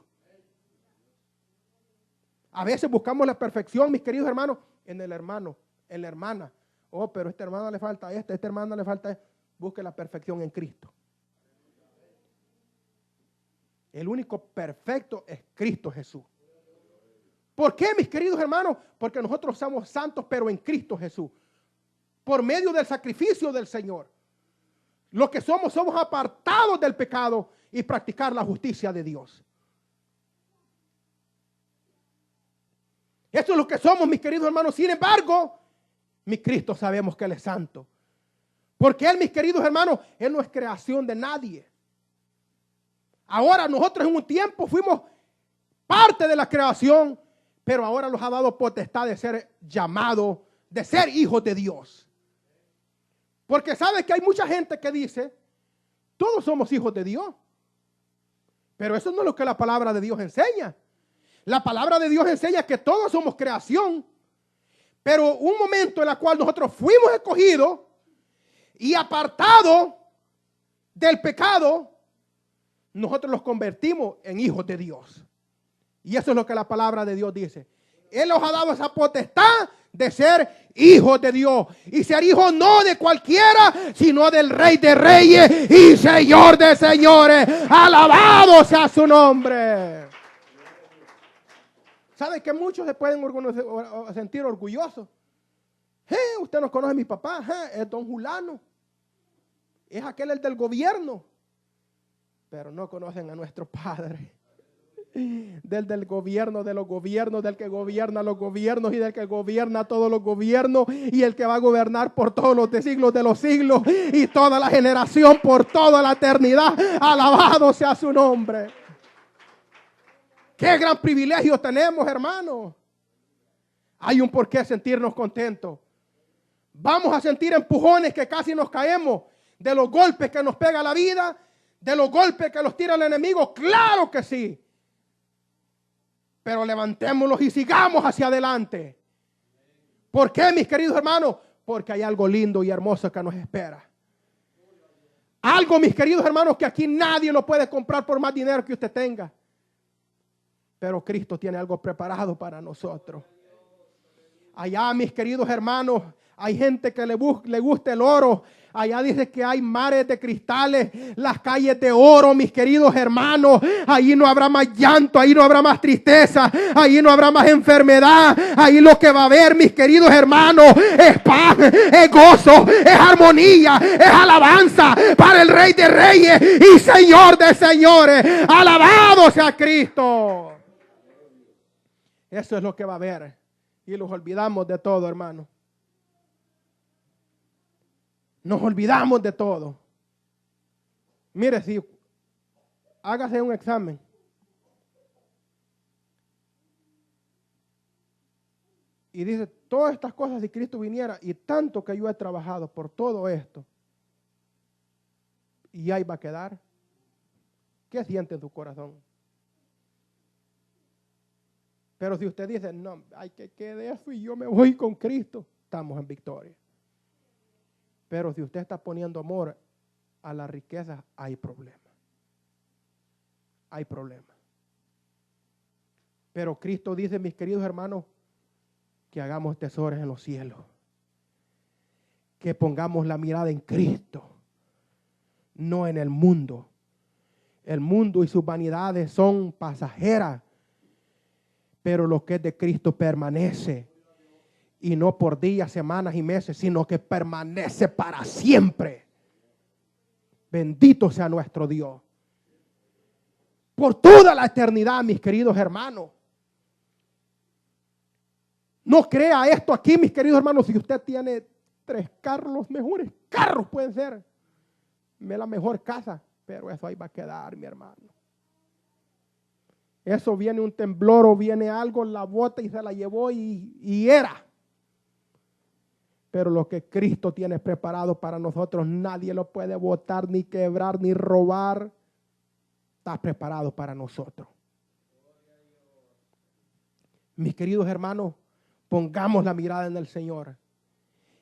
A veces buscamos la perfección, mis queridos hermanos, en el hermano, en la hermana. Oh, pero a esta hermana le falta esto, a esta hermana le falta esto. Busque la perfección en Cristo. El único perfecto es Cristo Jesús. ¿Por qué, mis queridos hermanos? Porque nosotros somos santos, pero en Cristo Jesús. Por medio del sacrificio del Señor. Lo que somos apartados del pecado y practicar la justicia de Dios. Eso es lo que somos, mis queridos hermanos. Sin embargo, mi Cristo sabemos que Él es santo. Porque Él, mis queridos hermanos, Él no es creación de nadie. Ahora nosotros en un tiempo fuimos parte de la creación, pero ahora nos ha dado potestad de ser llamados, de ser hijos de Dios. Porque sabe que hay mucha gente que dice, todos somos hijos de Dios. Pero eso no es lo que la palabra de Dios enseña. La palabra de Dios enseña que todos somos creación. Pero un momento en el cual nosotros fuimos escogidos y apartados del pecado, nosotros los convertimos en hijos de Dios. Y eso es lo que la palabra de Dios dice. Él nos ha dado esa potestad de ser hijos de Dios. Y ser hijo no de cualquiera, sino del Rey de Reyes y Señor de Señores. Alabado sea su nombre. ¿Sabe que muchos se pueden sentir orgullosos? Usted no conoce a mi papá, es don Julano. Es aquel el del gobierno. Pero no conocen a nuestro Padre. Del gobierno de los gobiernos, del que gobierna los gobiernos y del que gobierna todos los gobiernos y el que va a gobernar por todos los siglos de los siglos y toda la generación por toda la eternidad. Alabado sea su nombre. Qué gran privilegio tenemos, hermanos. Hay un porqué sentirnos contentos. Vamos a sentir empujones que casi nos caemos de los golpes que nos pega la vida, de los golpes que nos tira el enemigo. Claro que sí. Pero levantémonos y sigamos hacia adelante. ¿Por qué, mis queridos hermanos? Porque hay algo lindo y hermoso que nos espera. Algo, mis queridos hermanos, que aquí nadie lo puede comprar por más dinero que usted tenga. Pero Cristo tiene algo preparado para nosotros. Allá, mis queridos hermanos, hay gente que le gusta el oro. Allá dice que hay mares de cristales, las calles de oro, mis queridos hermanos. Ahí no habrá más llanto, ahí no habrá más tristeza, ahí no habrá más enfermedad. Ahí lo que va a haber, mis queridos hermanos, es paz, es gozo, es armonía, es alabanza para el Rey de Reyes y Señor de Señores. Alabado sea Cristo. Eso es lo que va a haber. Y los olvidamos de todo, hermano. Nos olvidamos de todo. Mire, si hágase un examen. Y dice, todas estas cosas, si Cristo viniera, y tanto que yo he trabajado por todo esto, y ahí va a quedar. ¿Qué siente en su corazón? Pero si usted dice, no, hay que quede eso y yo me voy con Cristo, estamos en victoria. Pero si usted está poniendo amor a la riqueza, hay problema. Hay problema. Pero Cristo dice, mis queridos hermanos, que hagamos tesoros en los cielos. Que pongamos la mirada en Cristo, no en el mundo. El mundo y sus vanidades son pasajeras. Pero lo que es de Cristo permanece. Y no por días, semanas y meses, sino que permanece para siempre. Bendito sea nuestro Dios. Por toda la eternidad, mis queridos hermanos. No crea esto aquí, mis queridos hermanos. Si usted tiene 3 carros, los mejores carros pueden ser. La mejor casa. Pero eso ahí va a quedar, mi hermano. Eso viene un temblor o viene algo, la bota y se la llevó y era. Pero lo que Cristo tiene preparado para nosotros, nadie lo puede botar, ni quebrar, ni robar. Está preparado para nosotros. Mis queridos hermanos, pongamos la mirada en el Señor.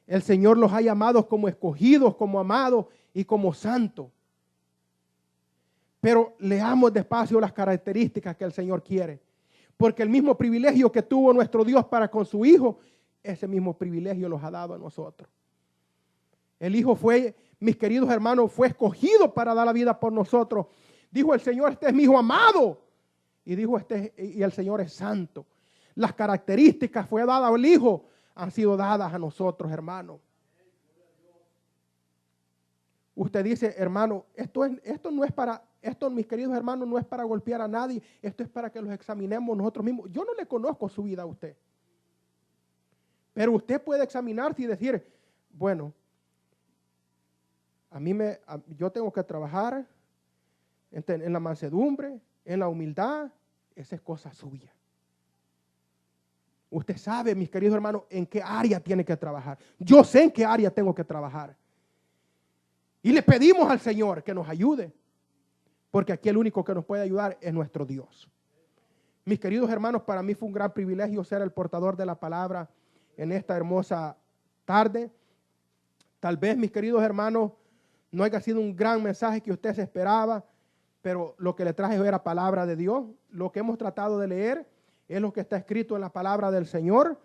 El Señor los ha llamado como escogidos, como amados y como santos. Pero leamos despacio las características que el Señor quiere. Porque el mismo privilegio que tuvo nuestro Dios para con su Hijo, ese mismo privilegio los ha dado a nosotros. El Hijo fue, mis queridos hermanos, fue escogido para dar la vida por nosotros. Dijo el Señor, este es mi Hijo amado. Y dijo, y el Señor es santo. Las características fue dadas al Hijo, han sido dadas a nosotros, hermano. Usted dice, hermano, esto no es para, esto, mis queridos hermanos, no es para golpear a nadie, esto es para que los examinemos nosotros mismos. Yo no le conozco su vida a usted. Pero usted puede examinarse y decir, bueno, yo tengo que trabajar en la mansedumbre, en la humildad, esa es cosa suya. Usted sabe, mis queridos hermanos, en qué área tiene que trabajar. Yo sé en qué área tengo que trabajar. Y le pedimos al Señor que nos ayude, porque aquí el único que nos puede ayudar es nuestro Dios. Mis queridos hermanos, para mí fue un gran privilegio ser el portador de la palabra en esta hermosa tarde. Tal vez, mis queridos hermanos, no haya sido un gran mensaje que usted se esperaba, pero lo que le traje era palabra de Dios. Lo que hemos tratado de leer es lo que está escrito en la palabra del Señor.